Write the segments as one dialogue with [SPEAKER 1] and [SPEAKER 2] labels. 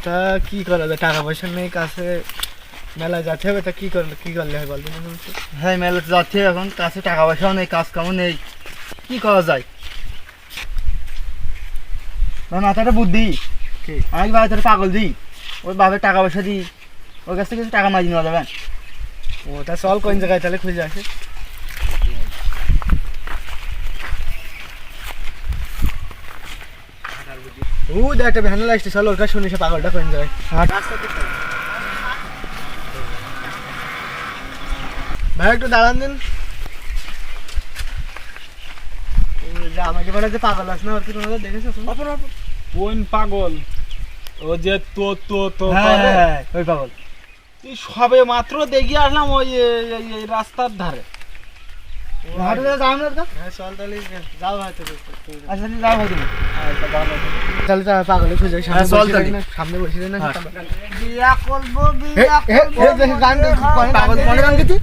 [SPEAKER 1] তা কি করা যায়, টাকা পয়সা নেই কাছে, মেলায় যেতে হবে, তা কি করলে হয় বলবেন?
[SPEAKER 2] হ্যাঁ মেলাতে যাচ্ছে, এখন কাছে টাকা পয়সাও নেই, কাজ কামও নেই, কি করা যায়? মাথাটা বুদ্ধি, আমি বাড়িতে পাগল দিই, ওই বাপের টাকা পয়সা দিই, ওর কাছ থেকে কিছু টাকা মাঝি নেওয়া যাবেন।
[SPEAKER 1] ও তা চল কোন জায়গায় তাহলে খুঁজে আসে। ও দেখ একটা ভ্যান লাগছে, চল ওর কাছে শুনি সে পাগলটা কোন জায়গায়। ভাই একটু দাঁড়ান দিন। আমাকে বলে যে পাগল আছে না, ওর কি তোমরা দেখেছো?
[SPEAKER 3] কোন পাগল? ও যে তো
[SPEAKER 2] হ্যাঁ ওই পাগল।
[SPEAKER 3] তুই সবে মাত্র দেখি আসলাম ওই এই রাস্তার ধারে।
[SPEAKER 2] হাঁটু যাও না তো?
[SPEAKER 1] হ্যাঁ চল তাহলে যাও হয়তো।
[SPEAKER 2] আচ্ছা যাও হয়তো।
[SPEAKER 1] তাহলে তো পাগলে খুঁজে
[SPEAKER 2] হ্যাঁ, চল তাহলে।
[SPEAKER 1] সামনে বসে না।
[SPEAKER 4] বিয়া করবো
[SPEAKER 1] পাগল কোন গান গেছি?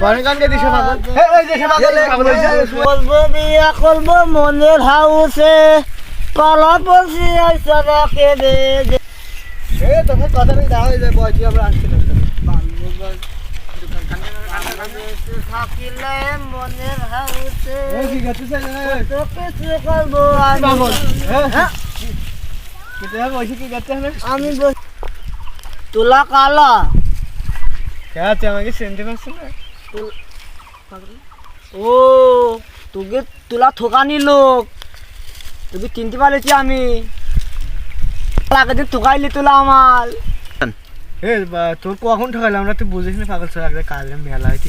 [SPEAKER 1] কোন গান গেছি সে পাগল? এই যে সে পাগল
[SPEAKER 4] বলবো বিয়া করবো মনের হাউসে কলা পড়ছি আইসা রাখে দে।
[SPEAKER 1] এই তোকে কথা নেই, দাঁড়াই যায় বয়সী আমরা আসছি না।
[SPEAKER 4] থাকিলে মনের হাউসে
[SPEAKER 1] এই কি গেছে সে?
[SPEAKER 4] তো কিছু করবো
[SPEAKER 1] পাগল হ্যাঁ কিতে বয়সী কি গেছে হলে?
[SPEAKER 4] আমি তুলা কালা
[SPEAKER 1] কে আছে আমাকে চিনতে পারছিস না?
[SPEAKER 4] ও তোকে তুলা থোকানি লোক, তোকে চিনতে পারছি আমি। আগের দিন থোকাইলি তুলা আমার।
[SPEAKER 1] তোর কখন ঠকাইলাম আমরা, তুই বুঝিস না পাগল? চল একটা কাজের মেলা হয়,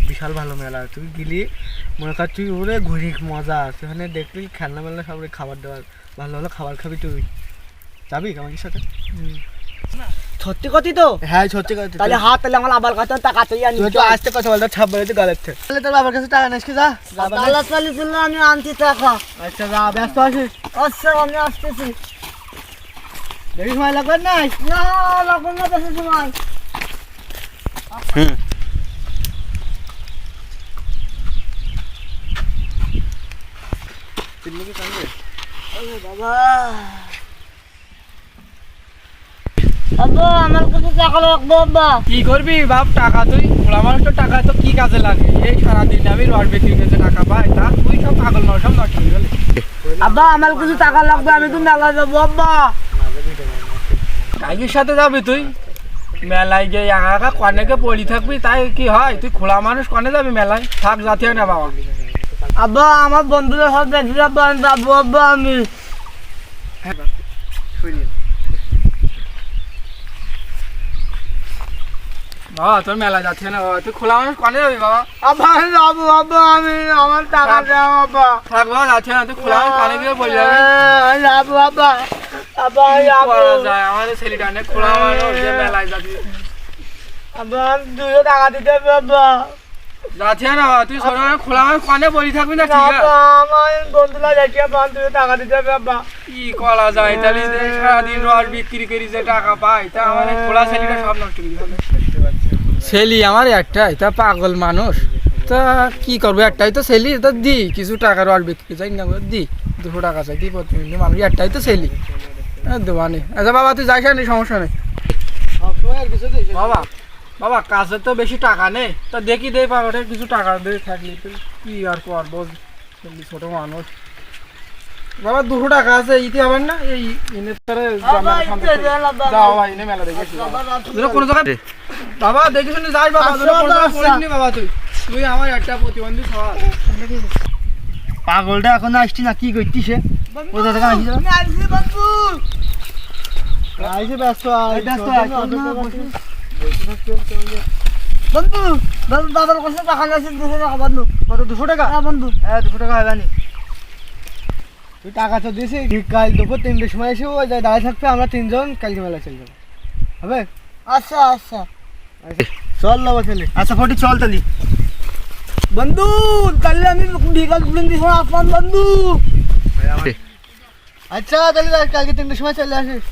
[SPEAKER 1] বিশাল ভালো মেলা, তুই গেলি মনে কর তুই ওরে ঘুরি মজা আছে ওখানে, দেখবি খেলনা মেলনা সব খাবার দাবার ভালো ভালো খাবার খাবি, তুই যাবি আমাদের সাথে?
[SPEAKER 4] সত্যি কথি তো?
[SPEAKER 1] হ্যাঁ সত্যি কথা।
[SPEAKER 4] তাহলে হাত তাহলে আমার আবার কাছে টাকাতেই আনি।
[SPEAKER 1] তুই তো আসতে কথা বলতে ছাপ বলে তুই গালের থেকে, তাহলে তোর বাবার কাছে টাকা নিস কি? যা
[SPEAKER 4] তাহলে তাহলে তুলে আমি আনছি টাকা।
[SPEAKER 1] আচ্ছা যা, ব্যস্ত আছিস?
[SPEAKER 4] আচ্ছা আমি আসতেছি।
[SPEAKER 1] বেশি সময় লাগবে না?
[SPEAKER 4] না লাগবে না বেশি সময়। বাবা আব্বা আমার কাছে টাকা লাগবে আব্বা।
[SPEAKER 3] কি করবি বাপ টাকা? তুই ওরা মানুষ তো টাকা তো কি কাজে লাগে? এই সারাদিন আমি রড বিক্রি করতে টাকা পাই, তা তুই সব পাগল নয়, সব নষ্ট হয়ে গেলে।
[SPEAKER 4] আব্বা আমার কিছু টাকা লাগবে, আমি তো মেলা যাবো আব্বা।
[SPEAKER 3] কাইকের সাথে যাবি তুই? মেলায় গিয়ে একা একা কনেকে পড়ি থাকবি, তাই কি হয়? তুই খোলা মানুষ, কনে যাবি মেলায়? থাক জাতীয় না বাবা।
[SPEAKER 4] আব্বা আমার বন্ধুরা সব দেখি আব্বা, আমি যাবো আব্বা আমি।
[SPEAKER 3] বাবা তোর মেলা যাচ্ছে না বাবা, তুই খোলা মানুষ কনে যাবি বাবা?
[SPEAKER 4] আব্বা আমি যাবো আব্বা, আমি আমার টাকা দাও আব্বা।
[SPEAKER 3] থাক বাবা যাচ্ছে না, তুই খোলা মানুষ কনে গিয়ে বলি যাবি?
[SPEAKER 4] আমি যাবো আব্বা, আব্বা আমি
[SPEAKER 3] কি
[SPEAKER 4] যাবো
[SPEAKER 3] করা যায়? আমাদের ছেলেটা অনেক খোলা মানুষ, যে মেলায় যাবি।
[SPEAKER 4] আব্বা, আমি 200 টাকা দিতে হবে আব্বা।
[SPEAKER 3] যাচ্ছে না বাবা, তুই ছোট মানুষ খোলা মানুষ কনে বলি থাকবি না, ঠিক আছে?
[SPEAKER 4] আব্বা আমার বন্ধুরা দেখি আব্বা, 200 টাকা দিতে হবে আব্বা।
[SPEAKER 3] কি করা যায়? তাহলে যে সারাদিন রড বিক্রি করি যে টাকা পাই, তা আমাদের খোলা ছেলেটা সব নষ্ট করে দিল। ছেলি আমার একটাই, তা পাগল মানুষ, তা কি করবো? একটাই তো ছেলি, তা দি কিছু টাকা রড বিক্রি চাই না দি, 200 টাকা চাই, দি প্রতিদিন মানুষ, একটাই তো ছেলি দোকানে। আচ্ছা বাবা তুই যাইস না, সমস্যা নেই বাবা। বাবা কাছে তো বেশি টাকা নেই, তা দেখি দে পাগলটা কিছু টাকা দিয়ে থাকলি তুই কি আর করবো, ছোট মানুষ। বাবা 200 টাকা আছে, ইতে হবেন না? এই ইনের তারে যাও ভাই, ইনে মেলা দেখে কোনো জায়গায় বাবা দেখে শুনে যাই বাবা, কোনো জায়গায় পড়িস নি বাবা। তুই তুই আমার একটা প্রতিবন্ধী সবার
[SPEAKER 2] পাগলটা এখন আসছি না, কি করছিস সে? কোথা থেকে আসছিস?
[SPEAKER 1] আইসে ব্যস্ত
[SPEAKER 2] ব্যস্ত
[SPEAKER 4] বন্ধু বন্ধু দাদার কাছে টাকা নিয়েছি 200 টাকা বন্ধু।
[SPEAKER 2] কত? 200 টাকা?
[SPEAKER 4] হ্যাঁ বন্ধু।
[SPEAKER 2] হ্যাঁ 200 টাকা হবে নি।
[SPEAKER 1] তুই টাকা তো দিয়েছি, কাল দুপুর 3টের সময় এসে ওই দাঁড়িয়ে থাকবে, আমরা 3জন কালকে মেলা চলে যাবো, হবে?
[SPEAKER 4] আচ্ছা আচ্ছা
[SPEAKER 1] চল না ছেলে।
[SPEAKER 2] আচ্ছা ফটি চল তালি।
[SPEAKER 4] বন্ধু তাহলে আমি বিকাল পর্যন্ত আসলাম বন্ধু।
[SPEAKER 1] আচ্ছা তাহলে কালকে 3টের সময় চলে আসিস।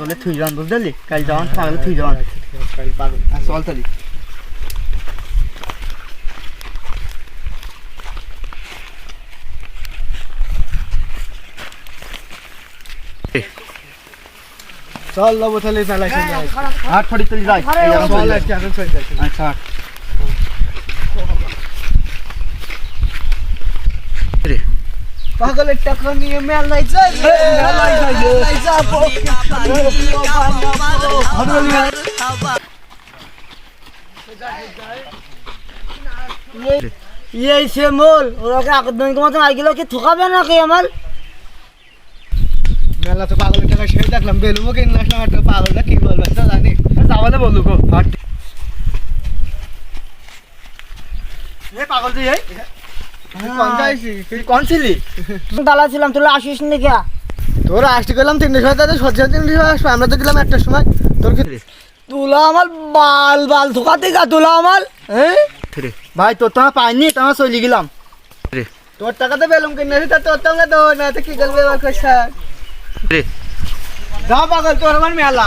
[SPEAKER 2] বলে তুই যান বুঝলি, কাল যাওয়ান পাগলে তুই যাওয়ান। চল তালি।
[SPEAKER 1] চল লব তাহলে মেলায় চলে যাই।
[SPEAKER 2] হাট ফড়ি চলে যাই এই এখন
[SPEAKER 1] চল
[SPEAKER 2] চলে যাই।
[SPEAKER 1] আজকে এখন চলে যাই।
[SPEAKER 2] আচ্ছা হাট।
[SPEAKER 1] পাগলের টাকা নিয়ে মেলায় যাই, মেলায় যাবো।
[SPEAKER 4] এই শ্যামল ওরাকে আগের মতন আইগুলো কি ঠকাবে নাকি আমার?
[SPEAKER 1] মেলা তো পাগলের টাকা সেই দেখলাম, বেলুমও কিনে আসলাম, একটা পাগলটা কি বলবে তো জানি।
[SPEAKER 2] যাবালে বললু গো হাট। এ পাগল জি এই
[SPEAKER 1] তুই কোন যাইছি?
[SPEAKER 2] তুই কোন ছিলি?
[SPEAKER 4] দালা ছিলাম, তোরা আসিস নি কে?
[SPEAKER 1] তোর আসতে গেলাম 3টের সময়, তাদের সত্যি 3টের সময় আসবে, আমরা তো গেলাম 1টার সময়। তোর কি
[SPEAKER 4] তুলা আমার বাল বাল ঠকাতে গা তুলা আমার, হ্যাঁ?
[SPEAKER 2] ভাই তোর তো পাইনি, তোমার চলে গেলাম।
[SPEAKER 1] তোর টাকাতে বেলুম কিনে আসি, তা তোর টাকা দেবো না, তো কি করবে এবার খোঁজা? যা পাগল, তোর আমার মেলা।